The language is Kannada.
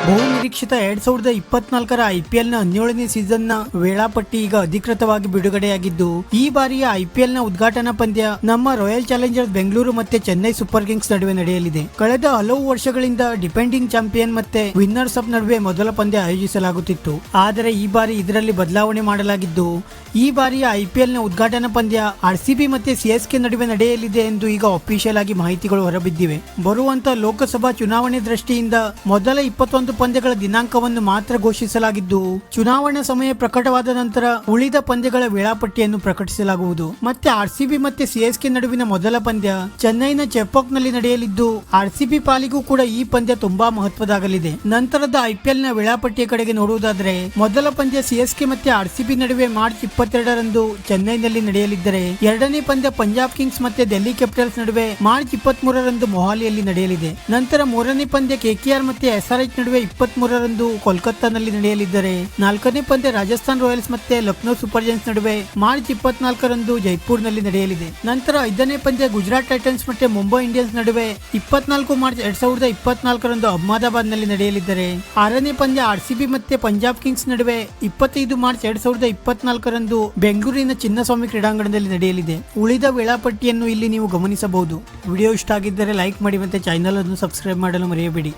ಬಹುನಿರೀಕ್ಷಿತ 2024ರ ಐಪಿಎಲ್ನ 17ನೇ ಸೀಸನ್ನ ವೇಳಾಪಟ್ಟಿ ಈಗ ಅಧಿಕೃತವಾಗಿ ಬಿಡುಗಡೆಯಾಗಿದ್ದು, ಈ ಬಾರಿಯ ಐಪಿಎಲ್ನ ಉದ್ಘಾಟನಾ ಪಂದ್ಯ ನಮ್ಮ ರಾಯಲ್ ಚಾಲೆಂಜರ್ಸ್ ಬೆಂಗಳೂರು ಮತ್ತೆ ಚೆನ್ನೈ ಸೂಪರ್ ಕಿಂಗ್ಸ್ ನಡುವೆ ನಡೆಯಲಿದೆ. ಕಳೆದ ಹಲವು ವರ್ಷಗಳಿಂದ ಡಿಪೆಂಡಿಂಗ್ ಚಾಂಪಿಯನ್ ಮತ್ತೆ ವಿನ್ನರ್ಸ್ ಅಪ್ ನಡುವೆ ಮೊದಲ ಪಂದ್ಯ ಆಯೋಜಿಸಲಾಗುತ್ತಿತ್ತು. ಆದರೆ ಈ ಬಾರಿ ಇದರಲ್ಲಿ ಬದಲಾವಣೆ ಮಾಡಲಾಗಿದ್ದು, ಈ ಬಾರಿಯ ಐಪಿಎಲ್ನ ಉದ್ಘಾಟನಾ ಪಂದ್ಯ ಆರ್ಸಿಬಿ ಮತ್ತೆ ಸಿಎಸ್ಕೆ ನಡುವೆ ನಡೆಯಲಿದೆ ಎಂದು ಈಗ ಅಫಿಷಿಯಲ್ ಆಗಿ ಮಾಹಿತಿಗಳು ಹೊರಬಿದ್ದಿವೆ. ಬರುವಂತ ಲೋಕಸಭಾ ಚುನಾವಣೆ ದೃಷ್ಟಿಯಿಂದ ಮೊದಲ 21 ಪಂದ್ಯಗಳ ದಿನಾಂಕವನ್ನು ಮಾತ್ರ ಘೋಷಿಸಲಾಗಿದ್ದು, ಚುನಾವಣಾ ಸಮಯ ಪ್ರಕಟವಾದ ನಂತರ ಉಳಿದ ಪಂದ್ಯಗಳ ವೇಳಾಪಟ್ಟಿಯನ್ನು ಪ್ರಕಟಿಸಲಾಗುವುದು. ಮತ್ತೆ ಆರ್ಸಿಬಿ ಮತ್ತೆ ಸಿಎಸ್ಕೆ ನಡುವಿನ ಮೊದಲ ಪಂದ್ಯ ಚೆನ್ನೈನ ಚೆಪಾಕ್ ನಲ್ಲಿ ನಡೆಯಲಿದ್ದು, ಆರ್ಸಿಬಿ ಪಾಲಿಗೂ ಕೂಡ ಈ ಪಂದ್ಯ ತುಂಬಾ ಮಹತ್ವದಾಗಲಿದೆ. ನಂತರದ ಐಪಿಎಲ್ ನ ವೇಳಾಪಟ್ಟಿಯ ಕಡೆಗೆ ನೋಡುವುದಾದರೆ, ಮೊದಲ ಪಂದ್ಯ ಸಿಎಸ್ಕೆ ಮತ್ತೆ ಆರ್ಸಿಬಿ ನಡುವೆ ಮಾರ್ಚ್ 22ರಂದು ಚೆನ್ನೈನಲ್ಲಿ ನಡೆಯಲಿದ್ದರೆ, ಎರಡನೇ ಪಂದ್ಯ ಪಂಜಾಬ್ ಕಿಂಗ್ಸ್ ಮತ್ತೆ ಡೆಲ್ಲಿ ಕ್ಯಾಪಿಟಲ್ಸ್ ನಡುವೆ ಮಾರ್ಚ್ 23ರಂದು ಮೊಹಾಲಿಯಲ್ಲಿ ನಡೆಯಲಿದೆ. ನಂತರ ಮೂರನೇ ಪಂದ್ಯ ಕೆಕೆಆರ್ ಮತ್ತೆ ಎಸ್ಆರ್ಎಚ್ ನಡುವೆ 23ರಂದು ಕೋಲ್ಕತ್ತಾನಲ್ಲಿ ನಡೆಯಲಿದ್ದರೆ, ನಾಲ್ಕನೇ ಪಂದ್ಯ ರಾಜಸ್ಥಾನ್ ರಾಯಲ್ಸ್ ಮತ್ತೆ ಲಕ್ನೋ ಸೂಪರ್ ಜೈಂಟ್ಸ್ ನಡುವೆ ಮಾರ್ಚ್ 24ರಂದು ಜೈಪುರ್ನಲ್ಲಿ ನಡೆಯಲಿದೆ. ನಂತರ ಐದನೇ ಪಂದ್ಯ ಗುಜರಾತ್ ಟೈಟನ್ಸ್ ಮತ್ತೆ ಮುಂಬೈ ಇಂಡಿಯನ್ಸ್ ನಡುವೆ 24 ಮಾರ್ಚ್ 2024ರಂದು ಅಹಮದಾಬಾದ್ ನಲ್ಲಿ ನಡೆಯಲಿದ್ದರೆ, ಆರನೇ ಪಂದ್ಯ ಆರ್ಸಿಬಿ ಮತ್ತೆ ಪಂಜಾಬ್ ಕಿಂಗ್ಸ್ ನಡುವೆ 25 ಮಾರ್ಚ್ 2024ರಂದು ಬೆಂಗಳೂರಿನ ಚಿನ್ನಸ್ವಾಮಿ ಕ್ರೀಡಾಂಗಣದಲ್ಲಿ ನಡೆಯಲಿದೆ. ಉಳಿದ ವೇಳಾಪಟ್ಟಿಯನ್ನು ಇಲ್ಲಿ ನೀವು ಗಮನಿಸಬಹುದು. ವಿಡಿಯೋ ಇಷ್ಟ ಆಗಿದ್ದರೆ ಲೈಕ್ ಮಾಡಿ ಮತ್ತೆ ಚಾನೆಲ್ ಅನ್ನು ಸಬ್ಸ್ಕ್ರೈಬ್ ಮಾಡಲು ಮರೆಯಬೇಡಿ.